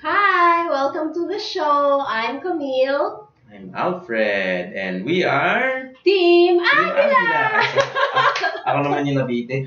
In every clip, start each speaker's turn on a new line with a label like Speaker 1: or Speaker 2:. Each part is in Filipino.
Speaker 1: Hi, welcome to the show. I'm Camille.
Speaker 2: I'm Alfred, and we are
Speaker 1: Team
Speaker 2: Team
Speaker 1: Agila!
Speaker 2: Agila. Ako naman yung nabitin.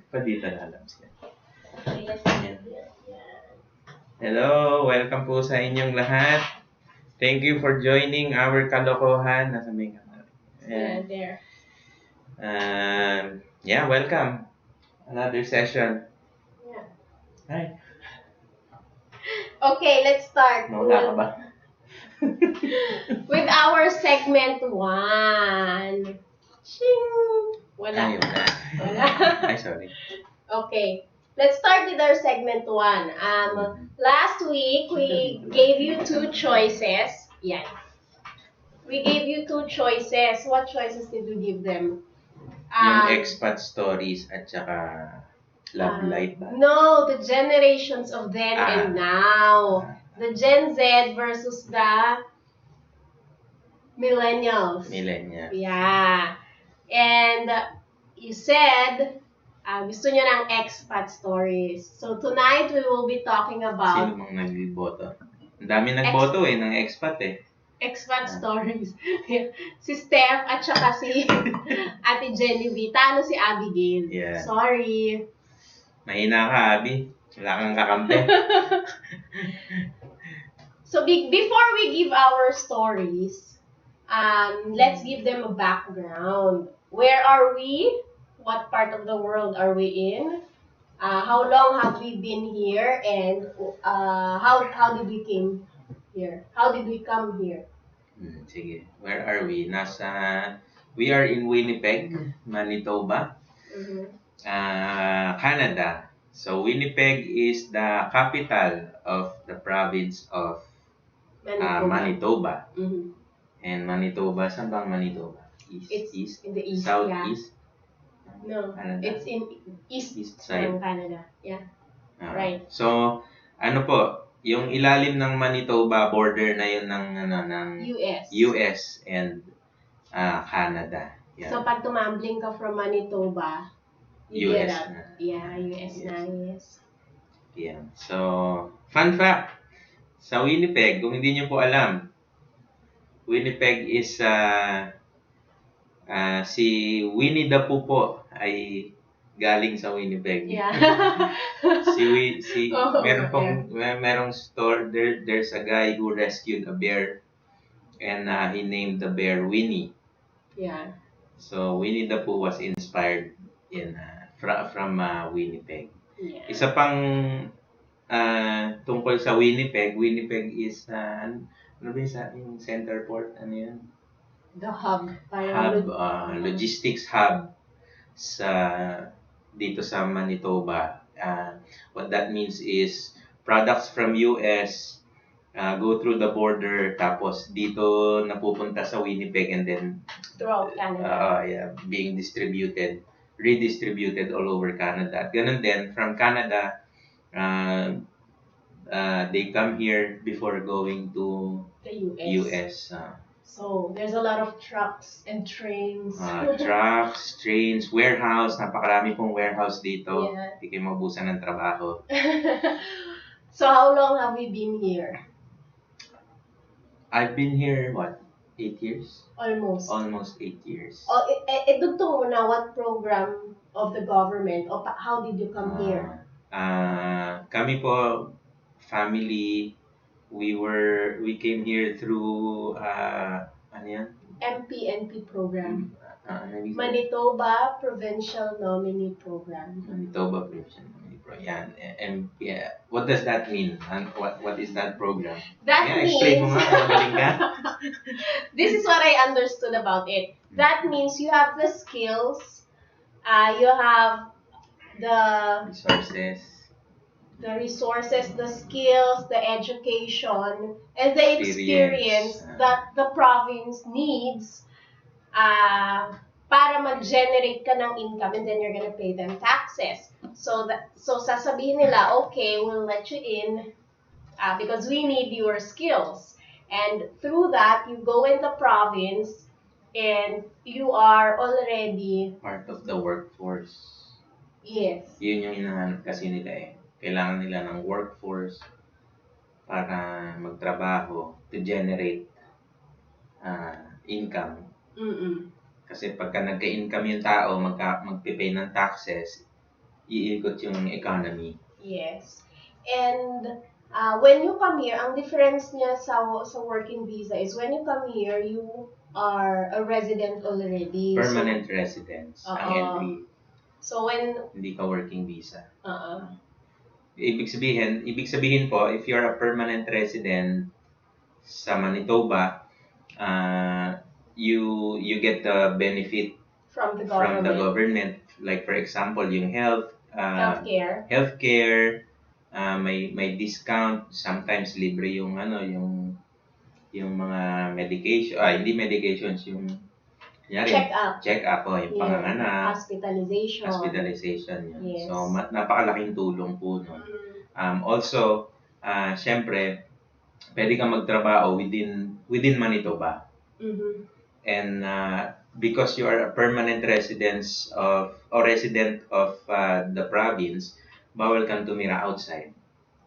Speaker 2: Padita na alam siya. Hello, welcome po sa inyong lahat. Thank you for joining our kalokohan. Nasa may kamera.
Speaker 1: Yeah, there.
Speaker 2: Welcome. Another session.
Speaker 1: Yeah.
Speaker 2: Hi.
Speaker 1: Okay, let's start.
Speaker 2: Nawala ka ba?
Speaker 1: With our segment 1. Shing! Wala.
Speaker 2: Ay, wala.
Speaker 1: Wala.
Speaker 2: Ay, sorry.
Speaker 1: Okay, let's start with our segment 1. Last week, we gave you 2 choices. Yeah. We gave you 2 choices. What choices did we give them?
Speaker 2: Yung expat stories at saka love life ba?
Speaker 1: No, the generations of then and now. The Gen Z versus the millennials.
Speaker 2: Millennial.
Speaker 1: Yeah. And you said gusto nyo ng expat stories. So tonight we will be talking about
Speaker 2: Sino mang nagboto? Ang dami nagboto ng expat
Speaker 1: expat stories. Si Steph at saka si Ate Genevieve. Tano si Abigail.
Speaker 2: Yeah.
Speaker 1: Sorry.
Speaker 2: Mahina ka, Abi. Wala kang kakampi.
Speaker 1: So before we give our stories, let's give them a background. Where are we? What part of the world are we in? How long have we been here? And how did we came here? How did we come here?
Speaker 2: Sige. Where are we? We are in Winnipeg, Manitoba, Canada. So Winnipeg is the capital of the province of Manitoba. And Manitoba, saan bang Manitoba?
Speaker 1: It's in the east,
Speaker 2: Southeast?
Speaker 1: Yeah. No,
Speaker 2: Canada.
Speaker 1: it's in east
Speaker 2: side
Speaker 1: ng Canada. Yeah. Right.
Speaker 2: So, ano po, yung ilalim ng Manitoba, border na yun ng US and Canada. Yeah.
Speaker 1: So, pag tumambling ka from Manitoba, you
Speaker 2: US
Speaker 1: get up.
Speaker 2: na.
Speaker 1: Yeah, US na, yes.
Speaker 2: Yeah. So, fun fact, sa Winnipeg, kung hindi nyo po alam, Winnipeg is si Winnie the Pooh po ay galing sa Winnipeg.
Speaker 1: Yeah.
Speaker 2: merong store there's a guy who rescued a bear and he named the bear Winnie.
Speaker 1: Yeah.
Speaker 2: So Winnie the Pooh was inspired from Winnipeg.
Speaker 1: Yeah.
Speaker 2: Isa pang tungkol sa Winnipeg is ano ba yung center port? Ano yun?
Speaker 1: The hub.
Speaker 2: Logistics hub dito sa Manitoba. What that means is products from US go through the border tapos dito napupunta sa Winnipeg and then
Speaker 1: throughout Canada.
Speaker 2: Being redistributed all over Canada. At ganun din, from Canada, they come here before going to
Speaker 1: the
Speaker 2: US.
Speaker 1: So, there's a lot of trucks and trains.
Speaker 2: Trucks, trains, warehouse. Napakarami pong warehouse dito.
Speaker 1: Yeah.
Speaker 2: Hindi kayo mabusan ng trabaho.
Speaker 1: So, how long have we been here?
Speaker 2: I've been here, 8 years?
Speaker 1: Almost.
Speaker 2: Almost 8 years.
Speaker 1: Dugtong mo na, what program of the government, o how did you come here?
Speaker 2: Kami po, family, we came here through ano yan?
Speaker 1: MPNP program.
Speaker 2: Manitoba
Speaker 1: Provincial Nominee Program.
Speaker 2: Manitoba Provincial Nominee Program. Yan. What does that mean? And what is that program?
Speaker 1: That means
Speaker 2: explain mo nga, magaling ka.
Speaker 1: This is what I understood about it. That means you have the skills, you have the resources, the skills, the education, and the experience that the province needs para mag-generate ka ng income, and then you're gonna pay them taxes. So sasabihin nila, okay, we'll let you in because we need your skills. And through that, you go in the province and you are already
Speaker 2: part of the workforce.
Speaker 1: Yes.
Speaker 2: Yun yung hinahanap kasi nila Kailangan nila ng workforce para magtrabaho to generate income. Kasi pagka nagka-income yung tao, magpipay ng taxes, iikot yung economy.
Speaker 1: Yes. And when you come here, ang difference niya sa working visa is when you come here, you are a resident already.
Speaker 2: Permanent residence ang entry.
Speaker 1: So when
Speaker 2: Hindi ka working visa.
Speaker 1: uh
Speaker 2: Ibig sabihin po, if you're a permanent resident sa Manitoba, you get the benefit
Speaker 1: from the
Speaker 2: from the
Speaker 1: government,
Speaker 2: government. Like for example, yung
Speaker 1: healthcare,
Speaker 2: may discount, sometimes libre yung yung mga medication, hindi medications, yung check up yung panganganak, hospitalization yun.
Speaker 1: Yes.
Speaker 2: So napakalaking tulong po nun. Also, syempre, pwede kang magtrabaho within Manitoba. And because you are a permanent resident of the province, bawal kang tumira outside.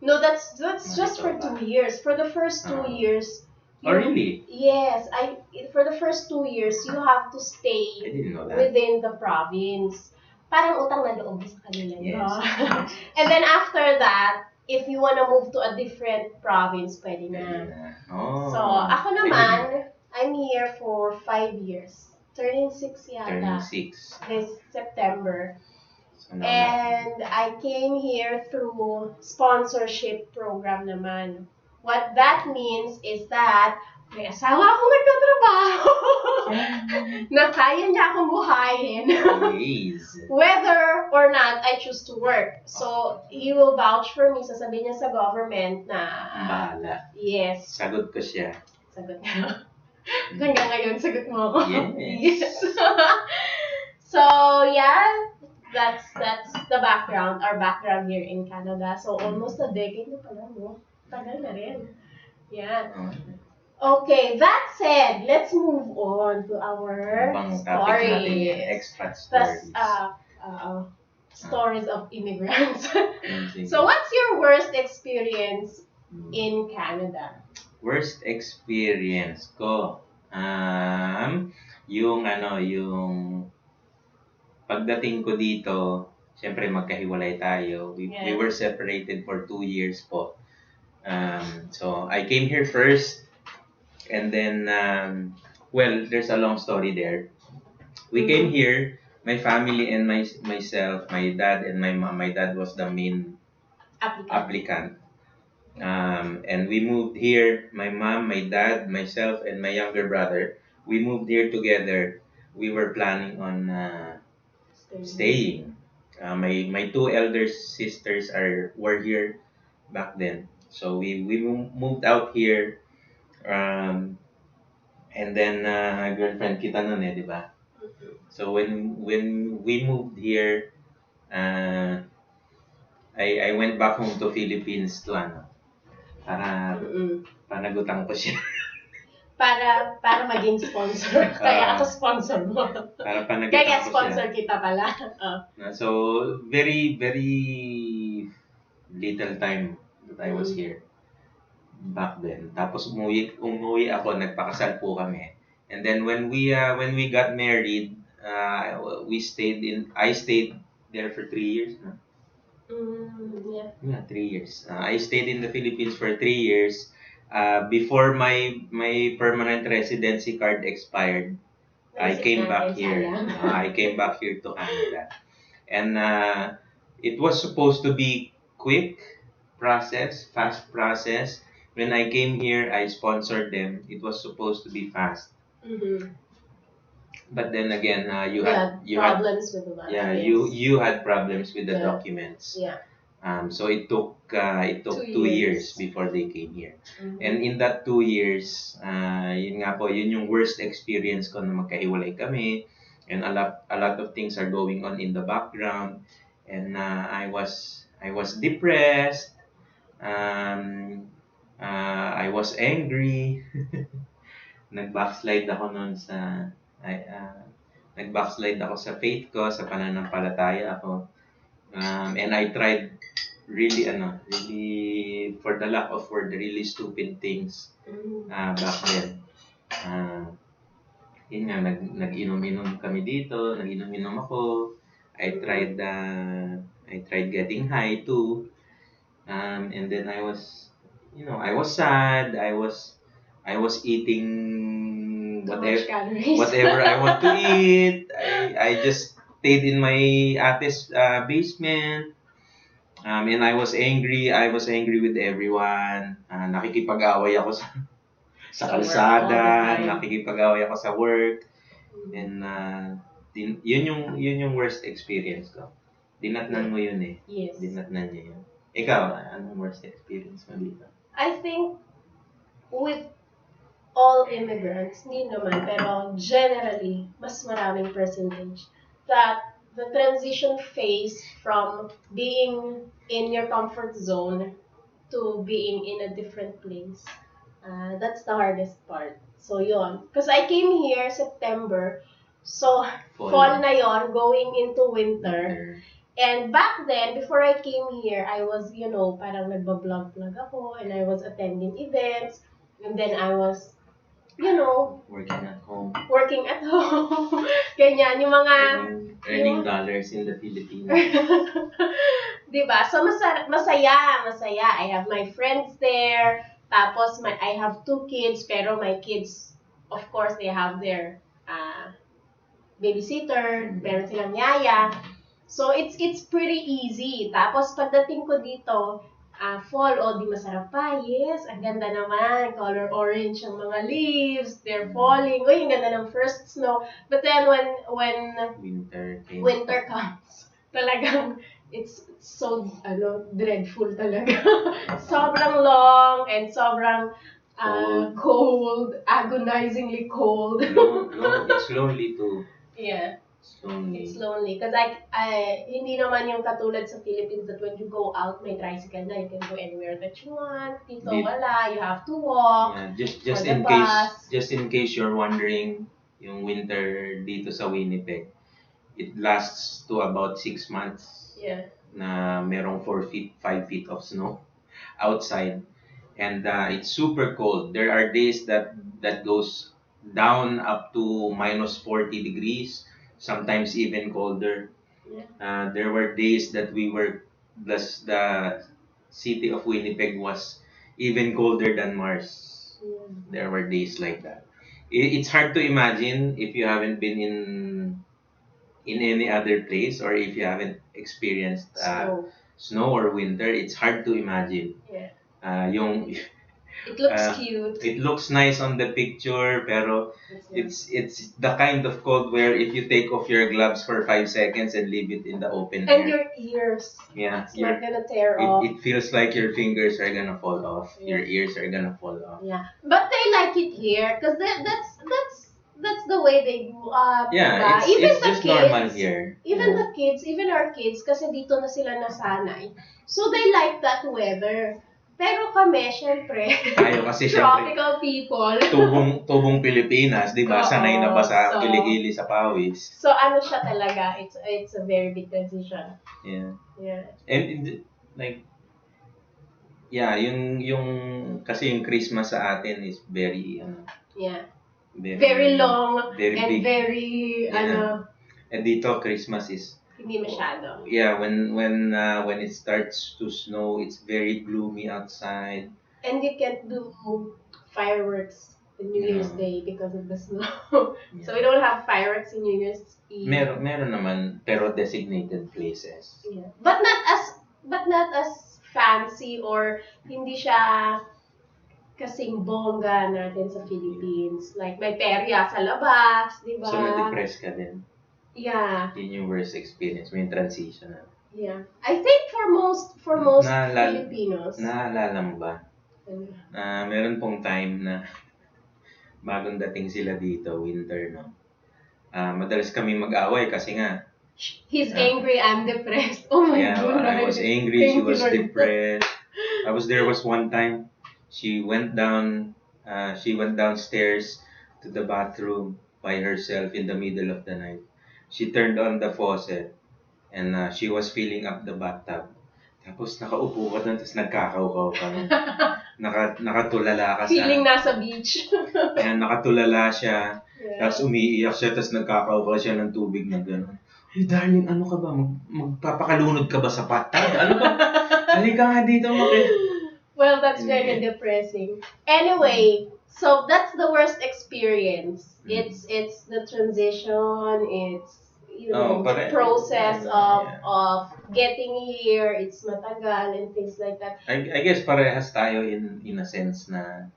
Speaker 1: No, that's just for 2 years. For the first 2 years.
Speaker 2: Really?
Speaker 1: Yes, for the first 2 years you have to stay within the province. Parang utang na loob sa kanila yun.
Speaker 2: Yes.
Speaker 1: And then after that, if you wanna move to a different province, pwede na. So, ako naman, I'm here for 5 years. Turning 6 yata. This September. And I came here through sponsorship program naman. What that means is that may asawa akong nagtatrabaho na kaya niya akong buhayin. Whether or not I choose to work. So, he will vouch for me. Sasabihin niya sa government na
Speaker 2: bahala.
Speaker 1: Yes.
Speaker 2: Sagot ko siya.
Speaker 1: Sagot niya. Hanggang ngayon, sagot mo ako.
Speaker 2: Yes.
Speaker 1: So, yeah. That's the background, our background here in Canada. So, almost a decade na pala, no? Tagal na rin. Yeah. Okay, that said, let's move on to our stories.
Speaker 2: Expat stories.
Speaker 1: Stories of immigrants. So, what's your worst experience in Canada?
Speaker 2: Worst experience ko? Yung pagdating ko dito, siyempre magkahiwalay tayo. We were separated for 2 years po. So I came here first, and then there's a long story there. We came here, my family and myself, my dad and my mom. My dad was the main applicant. And we moved here, my mom, my dad, myself, and my younger brother. We moved here together. We were planning on staying. My 2 elder sisters were here back then. So we moved out here, and then girlfriend kita nun di ba? So when we moved here, I went back home to Philippines to para panagutang ko siya.
Speaker 1: para maging sponsor. Kaya ako sponsor mo.
Speaker 2: Para panagutang
Speaker 1: Kaya
Speaker 2: ko
Speaker 1: sponsor
Speaker 2: siya.
Speaker 1: kita pala.
Speaker 2: So very little time that I was here back then. Tapos umuwi ako, nagpakasal po kami. And then when we got married, I stayed there for 3 years. No? Yeah, 3 years. I stayed in the Philippines for 3 years before my permanent residency card expired. I came back here. I came back here to Canada. And it was supposed to be fast process. When I came here, I sponsored them. It was supposed to be fast. But then again, you had
Speaker 1: problems with the
Speaker 2: you had problems with the documents.
Speaker 1: Yeah.
Speaker 2: So it took 2 years before they came here. And in that 2 years, yun yung worst experience ko na magkahiwalay kami, and a lot of things are going on in the background, and I was depressed. I was angry. Nag-backslide ako noon sa faith ko, sa pananampalataya ako. And I tried really really for the lack of word, really stupid things back then. Uh, Yun nga, nag-inom-inom kami dito, nag-inom-inom ako. I tried getting high too. And then I was sad. I was eating
Speaker 1: Too much calories.
Speaker 2: whatever I want to eat. I just stayed in my ate's basement. And I was angry. I was angry with everyone. Nakikipag-away ako sa
Speaker 1: Sa work all the
Speaker 2: kalsada,
Speaker 1: time.
Speaker 2: nakikipag-away ako sa work. And yun yung worst experience ko. Dinatnan mo yun eh.
Speaker 1: Yes.
Speaker 2: Dinatnan niya yun. Ikaw, anong worst experience mo dito?
Speaker 1: I think with all immigrants, hindi naman, pero generally, mas maraming percentage that the transition phase from being in your comfort zone to being in a different place, that's the hardest part. So, yun. Because I came here September, so fall na yon, going into winter. And back then, before I came here, I was, parang nagbablog-vlog ako, and I was attending events, and then I was,
Speaker 2: Working at home.
Speaker 1: Ganyan, yung mga...
Speaker 2: Earning dollars in the Philippines.
Speaker 1: Diba? So, masaya. I have my friends there. Tapos, I have 2 kids, pero my kids, of course, they have their babysitter, meron silang yaya. So, it's pretty easy. Tapos, pagdating ko dito, fall, di masarap pa. Yes, ang ganda naman. Color orange ang mga leaves. They're falling. Uy, ang ganda ng first snow. But then, when winter comes, talagang, it's so, dreadful talaga. Sobrang long and sobrang cold, agonizingly cold.
Speaker 2: No, it's lonely too.
Speaker 1: Yeah.
Speaker 2: It's
Speaker 1: lonely. Because hindi naman yung katulad sa Philippines that when you go out, may tricycle na. You can go anywhere that you want. Dito wala. You have to walk.
Speaker 2: Yeah, just in case you're wondering, yung winter dito sa Winnipeg, it lasts to about 6 months.
Speaker 1: Yeah.
Speaker 2: Na merong 4 feet, 5 feet of snow outside. And it's super cold. There are days that goes down up to minus 40 degrees, sometimes even colder.
Speaker 1: Yeah.
Speaker 2: There were days that the city of Winnipeg was even colder than Mars.
Speaker 1: Yeah.
Speaker 2: There were days like that. It's hard to imagine if you haven't been in any other place, or if you haven't experienced snow or winter. It's hard to imagine.
Speaker 1: Yeah.
Speaker 2: It
Speaker 1: looks cute.
Speaker 2: It looks nice on the picture, pero it's the kind of cold where if you take off your gloves for 5 seconds and leave it in the open air.
Speaker 1: And your ears.
Speaker 2: Yeah.
Speaker 1: It's not gonna tear off.
Speaker 2: It feels like your fingers are gonna fall off. Yeah. Your ears are gonna fall off.
Speaker 1: Yeah. But they like it here because that's the way they grew up.
Speaker 2: Yeah,
Speaker 1: diba?
Speaker 2: it's just kids, normal here.
Speaker 1: Even the kids, even our kids, kasi dito na sila nasanay. So they like that weather. Pero kami, syempre,
Speaker 2: tayo kasi
Speaker 1: tropical people.
Speaker 2: Tubong Pilipinas, di ba? Sanay na ba sa kiligili sa pawis?
Speaker 1: So ano siya talaga, it's a very big transition.
Speaker 2: Yeah.
Speaker 1: Yeah.
Speaker 2: And like, yeah, yung kasi yung Christmas sa atin is very,
Speaker 1: yeah. Very long,
Speaker 2: very
Speaker 1: and
Speaker 2: big.
Speaker 1: very,
Speaker 2: And dito, Christmas is,
Speaker 1: hindi masyado.
Speaker 2: Yeah, when it starts to snow, it's very gloomy outside.
Speaker 1: And you can't do fireworks on New Year's Day because of the snow. So we don't have fireworks in New Year's Eve.
Speaker 2: Meron naman, pero designated places.
Speaker 1: Yeah. But not as fancy, or hindi siya kasing bongga natin sa Philippines. Like may perya sa labas, di ba?
Speaker 2: So na-depress ka din.
Speaker 1: Yeah.
Speaker 2: Yun yung worst experience, may transition.
Speaker 1: Yeah. I think for most Filipinos.
Speaker 2: Naalala mo ba? Meron pong time na bagong dating sila dito, winter, no? Madalas kami mag-away kasi nga
Speaker 1: he's angry, I'm depressed. Oh my God.
Speaker 2: I was angry, she was depressed. There was one time she went downstairs to the bathroom by herself in the middle of the night. She turned on the faucet and she was filling up the bathtub. Tapos nakaupo ka doon, tapos nagkakaukaw ka. Nakatulala ka sa...
Speaker 1: Feeling nasa beach.
Speaker 2: Ayan, nakatulala siya.
Speaker 1: Yeah.
Speaker 2: Tapos umiiyak siya, tapos nagkakaukaw siya ng tubig na gano'n. Hey, darling, ano ka ba? Magpapakalunod ka ba sa patag? Ano ba? Halika nga dito,
Speaker 1: Well, that's very depressing. Anyway, so that's the worst experience. It's the transition, it's the process of getting here, it's matagal and things like that.
Speaker 2: I guess parehas tayo in a sense na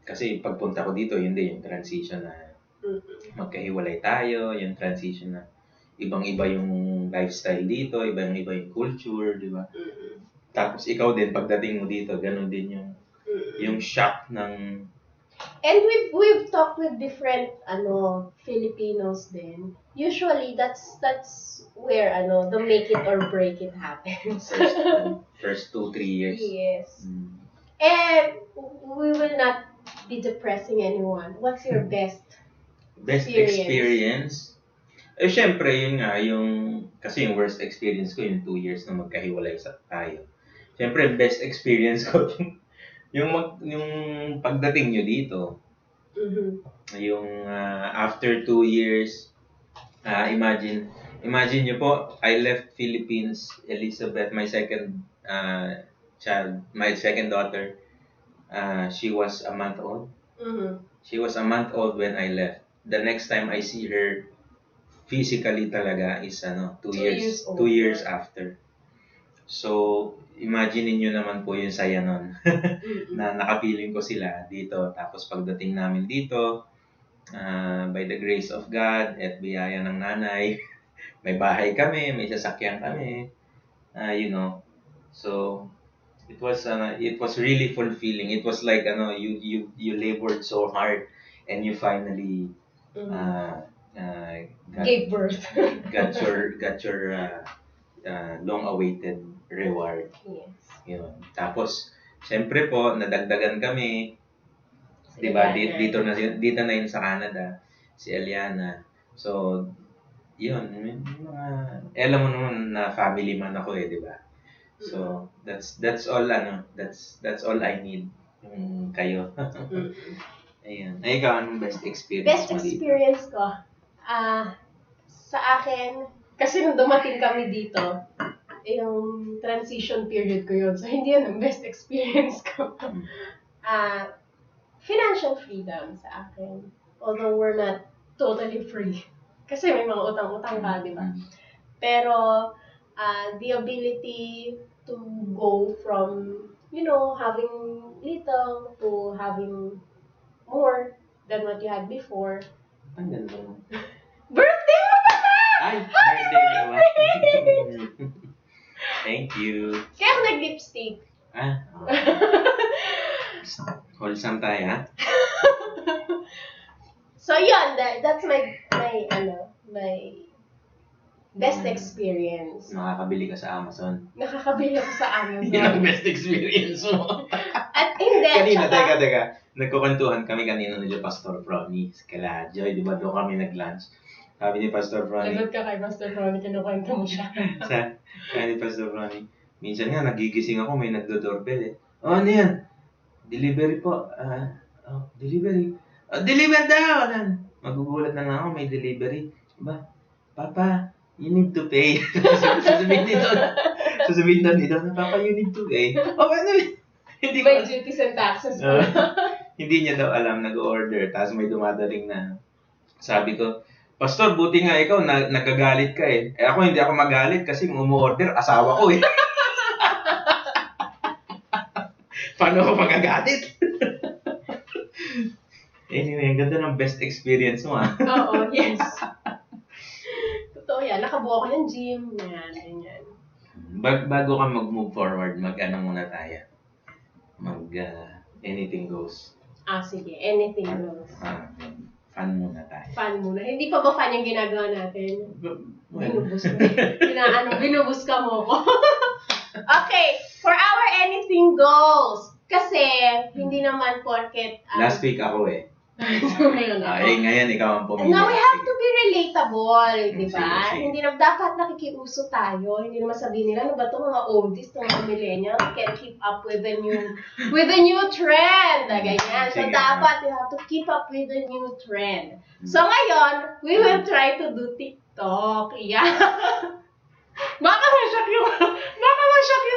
Speaker 2: kasi pagpunta ko dito, yun din yung transition na magkahiwalay tayo, yung transition na ibang-iba yung lifestyle dito, ibang-iba yung culture, di ba? Tapos ikaw din pagdating mo dito, ganun din yung shock ng.
Speaker 1: And we've talked with different Filipinos then. Usually that's where the make it or break it happens.
Speaker 2: First 2-3 years.
Speaker 1: Yes. And we will not be depressing anyone. What's your best
Speaker 2: experience? Eh syempre yun nga kasi yung worst experience ko yung 2 years na magkahiwalay tayo. Syempre best experience ko yung pagdating nyo dito. Yung after 2 years, imagine nyo po, I left Philippines, Elizabeth, my second child, my second daughter, she was a month old. She was a month old when I left. The next time I see her physically talaga is 2 years after. So, imagine niyo naman po yung saya nun na nakapiling ko sila dito. Tapos pagdating namin dito, by the grace of God at biyaya ng nanay, may bahay kami, may sasakyan kami, So, it was really fulfilling. It was like you labored so hard and you finally
Speaker 1: gave birth.
Speaker 2: got your long-awaited reward.
Speaker 1: Yes.
Speaker 2: Yun. Tapos, siyempre po, nadagdagan kami. Diba? Dito na yun sa Canada. Si Eliana. So, yun. Alam mo naman na family man ako diba? So, that's all that's all I need. Kayo. Ayan. Ay, ikaw, anong best experience
Speaker 1: Best experience ko? Sa akin, kasi nung dumating kami dito, yung transition period ko yun. So, hindi yun ang best experience ko. Financial freedom sa akin. Although we're not totally free. Kasi may mga utang-utang ka, di ba? Pero, the ability to go from, having little to having more than what you had before.
Speaker 2: Ang ganda mo.
Speaker 1: Birthday mo pa na!
Speaker 2: Ay, birthday naman. Thank you.
Speaker 1: Kaya ako nag-lipstick.
Speaker 2: Wholesome tayo, ha?
Speaker 1: So, yun. That's my best experience.
Speaker 2: Nakakabili ka sa Amazon.
Speaker 1: Nakakabili ako sa Amazon.
Speaker 2: Yun ang best experience mo.
Speaker 1: At hindi.
Speaker 2: Kanina, teka. Nagkukwentuhan kami kanina nila Pastor Fronny. Kala Joy, di ba doon kami nag-lunch? Sabi ni Pastor Fronny.
Speaker 1: Lagot ka kay Pastor Fronny, kinukwento mo siya.
Speaker 2: Sabi ni Pastor Fronny, minsan nga nagigising ako, may nagdo-doorbell ano yan? Delivery po. Delivery. Deliver daw! Magugulat na lang ako, may delivery. Ba, Papa, you need to pay. Sasabihin doon nito, Papa, you need to pay. Hindi
Speaker 1: may duties and taxes po.
Speaker 2: Hindi niya daw alam, nag-order, tapos may dumadaling na. Sabi ko, Pastor, buti nga ikaw, nagagalit ka ako hindi ako magalit kasi umu-order, asawa ko Paano ako magagalit? Anyway, ang ganda ng best experience mo
Speaker 1: Oo, yes. Totoo yan, nakabuo ko ng gym, ganyan.
Speaker 2: Bago ka mag-move forward, muna tayo. Anything goes.
Speaker 1: Sige, anything goes.
Speaker 2: Fun muna tayo.
Speaker 1: Fun muna. Hindi pa ba fun yung ginagawa natin? Binubus ka mo ko. Okay, for our anything goes. Kasi, hindi naman porket...
Speaker 2: Last week ako
Speaker 1: Ngayon ako.
Speaker 2: ngayon ikaw ang pumili.
Speaker 1: Now we have to be relatable. relatable, di ba?
Speaker 2: Sige.
Speaker 1: Hindi na dapat nakikiuso tayo. Hindi naman sabihin nila, ano ba ito mga oldies, itong mga millennials, can't keep up with the new trend. Ganyan. So,
Speaker 2: Sige.
Speaker 1: dapat you have to keep up with the new trend. So, ngayon, we will try to do TikTok. Yeah. Baka ma-shock yung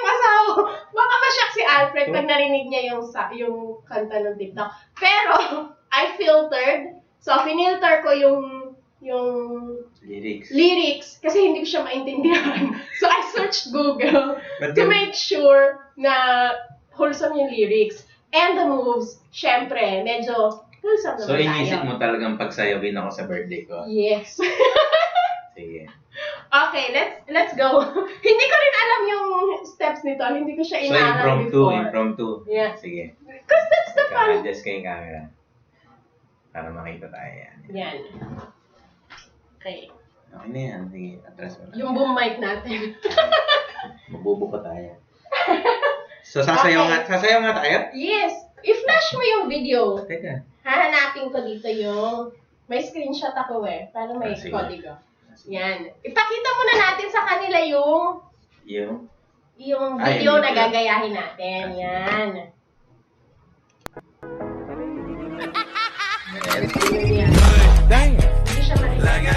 Speaker 1: asawa. Baka ma-shock si Alfred pag narinig niya yung kanta ng TikTok. Pero, I filtered. So, finilter ko yung lyrics kasi hindi ko siya maintindihan. So, I searched Google to make sure na wholesome yung lyrics. And the moves, syempre, medyo wholesome naman
Speaker 2: So,
Speaker 1: tayo.
Speaker 2: inisip mo talagang pagsayawin ako sa birthday ko?
Speaker 1: Yes.
Speaker 2: Sige.
Speaker 1: Okay, let's go. Hindi ko rin alam yung steps nito. Hindi ko siya inaaral before.
Speaker 2: Impromptu.
Speaker 1: Yeah.
Speaker 2: Sige.
Speaker 1: Because that's the fun.
Speaker 2: Adjust ko yung camera. Para makita tayo yan.
Speaker 1: Yan. Okay.
Speaker 2: Okay na yan. Sige, atras mo.
Speaker 1: Yung boom mic natin.
Speaker 2: Mabubuko tayo. So, sasayaw nga tayo?
Speaker 1: Yes. I-flash mo yung video.
Speaker 2: Teka.
Speaker 1: Hahanapin ko dito yung... May screenshot ako para may
Speaker 2: Sige.
Speaker 1: kodigo. Yan. Ipakita muna natin sa kanila yung video na gagayahin natin. Yan.
Speaker 3: Damn.